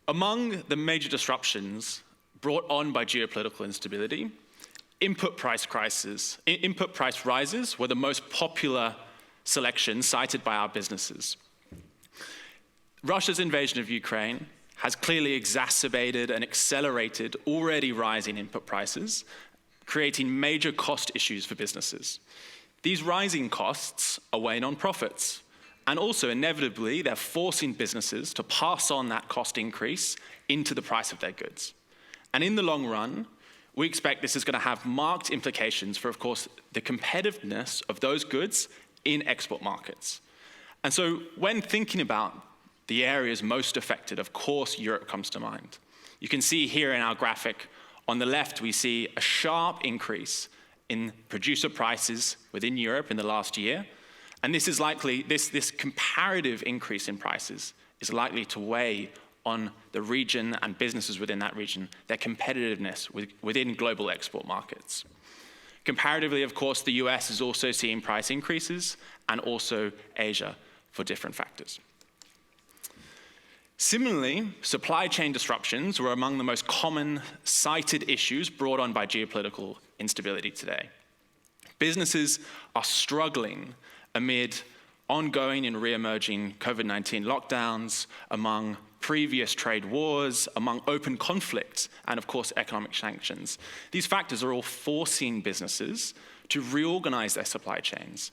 Among the major disruptions brought on by geopolitical instability, input price rises were the most popular selection cited by our businesses. Russia's invasion of Ukraine has clearly exacerbated and accelerated already rising input prices, creating major cost issues for businesses. These rising costs are weighing on profits, and also inevitably they're forcing businesses to pass on that cost increase into the price of their goods. And in the long run, we expect this is going to have marked implications for, of course, the competitiveness of those goods in export markets. And so when thinking about the areas most affected, of course, Europe comes to mind. You can see here in our graphic, on the left, we see a sharp increase in producer prices within Europe in the last year. And this is likely, this comparative increase in prices is likely to weigh on the region and businesses within that region, their competitiveness within global export markets. Comparatively, of course, the US is also seeing price increases, and also Asia for different factors. Similarly, supply chain disruptions were among the most common cited issues brought on by geopolitical instability today. Businesses are struggling amid ongoing and re-emerging COVID-19 lockdowns, among previous trade wars, among open conflicts, and of course, economic sanctions. These factors are all forcing businesses to reorganize their supply chains,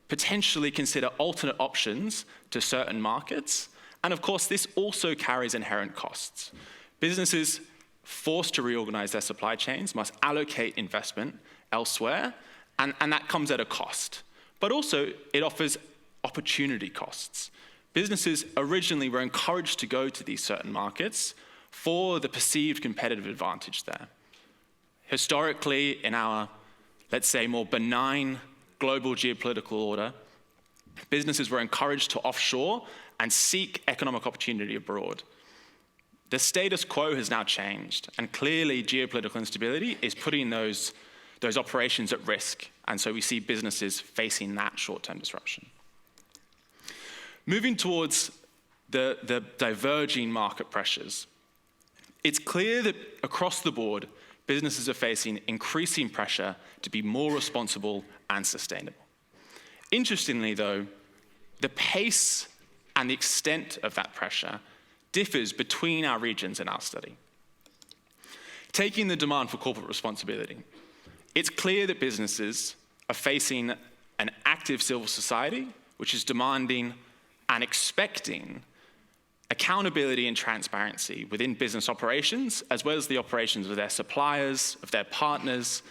potentially consider alternate options to certain markets, and of course, this also carries inherent costs. Businesses forced to reorganize their supply chains must allocate investment elsewhere, and that comes at a cost. But also, it offers opportunity costs. Businesses originally were encouraged to go to these certain markets for the perceived competitive advantage there. Historically, in our, let's say, more benign global geopolitical order, businesses were encouraged to offshore and seek economic opportunity abroad. The status quo has now changed, and clearly geopolitical instability is putting those operations at risk, and so we see businesses facing that short-term disruption. Moving towards the diverging market pressures, it's clear that across the board, businesses are facing increasing pressure to be more responsible and sustainable. Interestingly, though, the pace and the extent of that pressure differs between our regions in our study. Taking the demand for corporate responsibility, it's clear that businesses are facing an active civil society, which is demanding and expecting accountability and transparency within business operations, as well as the operations of their suppliers, of their partners,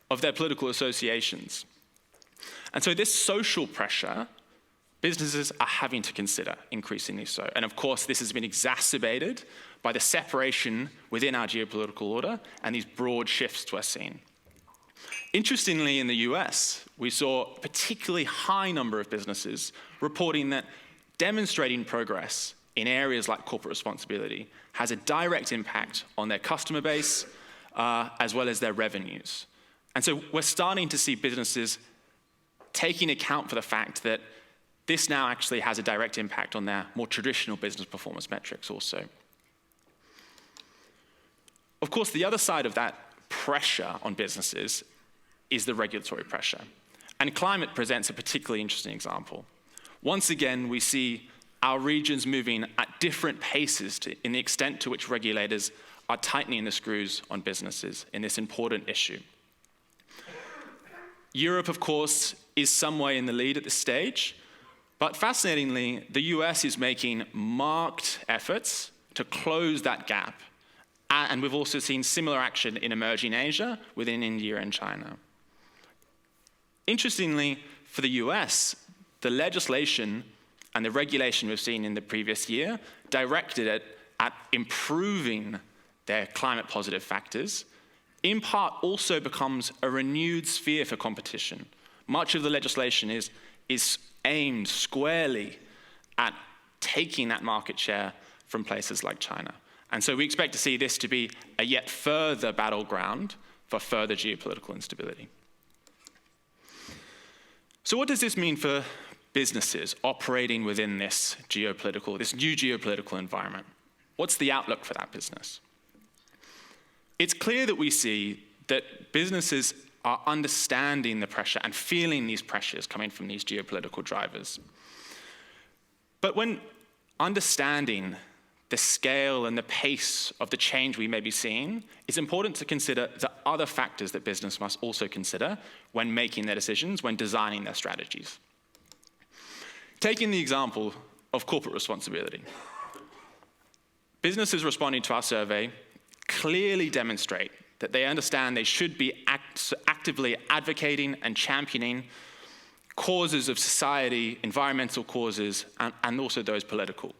of their political associations. And so this social pressure, businesses are having to consider, increasingly so. And of course, this has been exacerbated by the separation within our geopolitical order and these broad shifts we're seeing. Interestingly, in the US, we saw a particularly high number of businesses reporting that demonstrating progress in areas like corporate responsibility has a direct impact on their customer base, as well as their revenues. And so we're starting to see businesses taking account for the fact that this now actually has a direct impact on their more traditional business performance metrics also. Of course, the other side of that pressure on businesses is the regulatory pressure. And climate presents a particularly interesting example. Once again, we see our regions moving at different paces in the extent to which regulators are tightening the screws on businesses in this important issue. Europe, of course, is some way in the lead at this stage, but fascinatingly, the US is making marked efforts to close that gap. And we've also seen similar action in emerging Asia within India and China. Interestingly, for the US, the legislation and the regulation we've seen in the previous year directed at improving their climate positive factors, in part also becomes a renewed sphere for competition. Much of the legislation is aimed squarely at taking that market share from places like China. And so we expect to see this to be a yet further battleground for further geopolitical instability. So what does this mean for businesses operating within this new geopolitical environment? What's the outlook for that business? It's clear that we see that businesses are understanding the pressure and feeling these pressures coming from these geopolitical drivers. But when understanding the scale and the pace of the change we may be seeing, it's important to consider the other factors that business must also consider when making their decisions, when designing their strategies. Taking the example of corporate responsibility. Businesses responding to our survey clearly demonstrate that they understand they should be actively advocating and championing causes of society, environmental causes, and also those political.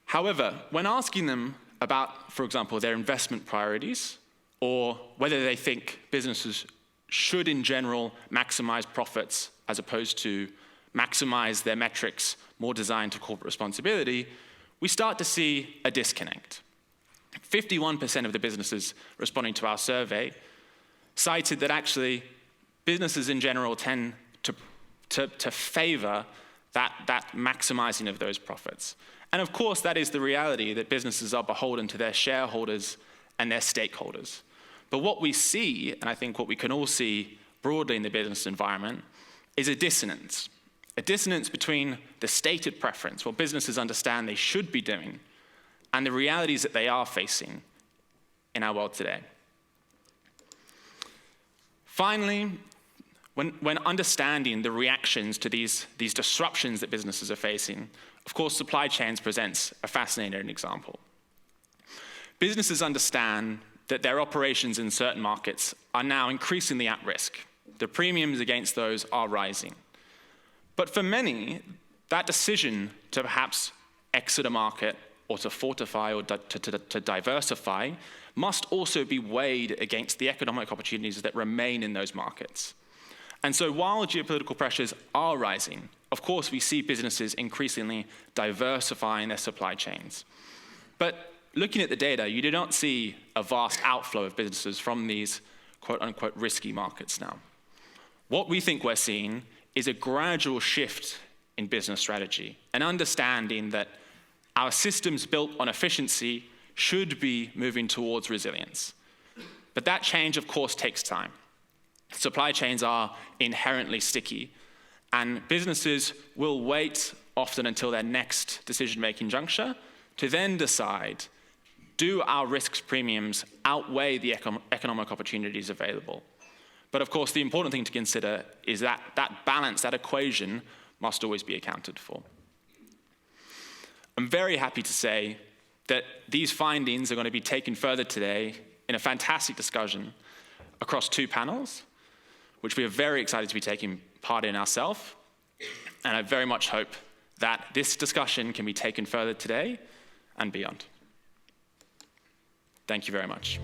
However, when asking them about, for example, their investment priorities, or whether they think businesses should in general maximize profits as opposed to maximize their metrics more designed to corporate responsibility, we start to see a disconnect. 51% of the businesses responding to our survey cited that actually businesses in general tend to favor that maximizing of those profits. And of course, that is the reality, that businesses are beholden to their shareholders and their stakeholders. But what we see, and I think what we can all see broadly in the business environment, is a dissonance between the stated preference, what businesses understand they should be doing, and the realities that they are facing in our world today. Finally, when understanding the reactions to these disruptions that businesses are facing, of course, supply chains presents a fascinating example. Businesses understand that their operations in certain markets are now increasingly at risk. The premiums against those are rising. But for many, that decision to perhaps exit a market or to fortify or to diversify must also be weighed against the economic opportunities that remain in those markets. And so while geopolitical pressures are rising, of course we see businesses increasingly diversifying their supply chains. But looking at the data, you do not see a vast outflow of businesses from these quote-unquote risky markets now. What we think we're seeing is a gradual shift in business strategy, an understanding that our systems built on efficiency should be moving towards resilience. But that change, of course, takes time. Supply chains are inherently sticky, and businesses will wait often until their next decision-making juncture to then decide, do our risks premiums outweigh the economic opportunities available? But of course, the important thing to consider is that balance, that equation, must always be accounted for. I'm very happy to say that these findings are going to be taken further today in a fantastic discussion across 2 panels, which we are very excited to be taking part in ourselves. And I very much hope that this discussion can be taken further today and beyond. Thank you very much.